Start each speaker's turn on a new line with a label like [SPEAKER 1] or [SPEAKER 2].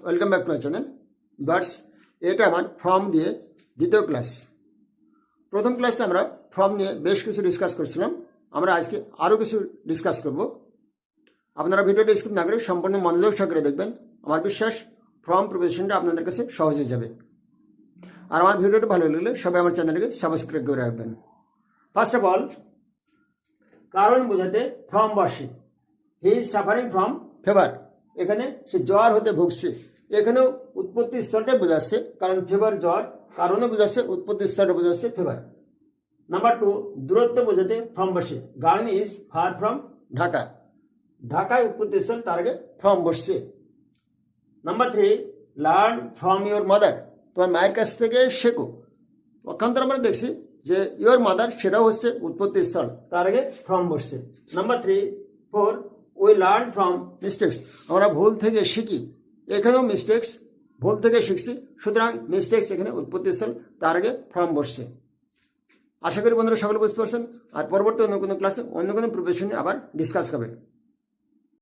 [SPEAKER 1] Welcome back to my channel বাটস। এটা আমার ফর্ম দিয়ে দ্বিতীয় ক্লাস। প্রথম ক্লাসে আমরা ফর্ম নিয়ে বেশ কিছু ডিসকাস করছিলাম। আমরা আজকে আরও কিছু ডিসকাস করব। আপনারা ভিডিওটা স্কিপ না করে সম্পূর্ণ মনোযোগ সহকারে দেখবেন। আমার বিশ্বাস ফর্ম প্রিপারেশনটা আপনাদের কাছে সহজ হয়ে যাবে। আর আমার ভিডিওটা ভালো লাগলে সবাই আমার চ্যানেলকে সাবস্ক্রাইব করে রাখবেন। ফার্স্ট অফ অল, কারণ বোঝাতে ফ্রম বসে। He is suffering from fever. এখানে সে জ্বর হতে ভুগছে। এখানেও উৎপত্তি স্থলটা বোঝাচ্ছে, কারণ ফিভার জ্বর, কারণও বোঝাচ্ছে, উৎপত্তি স্থলটা বোঝাচ্ছে ফিভার। নাম্বার 2, দূরত্ব বোঝাতে ফ্রম বসে। Garden is far from Dhaka. ঢাকায় উৎপত্তি স্থল, তার আগে ফ্রম বসছে। Number 3, learn from your mother. তোমার মায়ের কাছ থেকে শেখো। পক্ষান্তর আমরা দেখছি যে ইউর মাদার, সেটাও হচ্ছে উৎপত্তি স্থল, তার আগে ফ্রম বসছে। Number 3, 4, we learn from mistakes. আমরা ভুল থেকে শিখি। এখানেও মিস্টেক্স, ভুল থেকে শিখছি, সুতরাং মিস্টেক্স এখানে উৎপত্তি স্থল, তার আগে ফ্রম বসছে। আশা করি বন্ধুরা সকলে বুঝতে পারছেন। আর পরবর্তী অন্য কোনো ক্লাসে অন্য কোনো প্রিপারেশন নিয়ে আবার ডিসকাস হবে।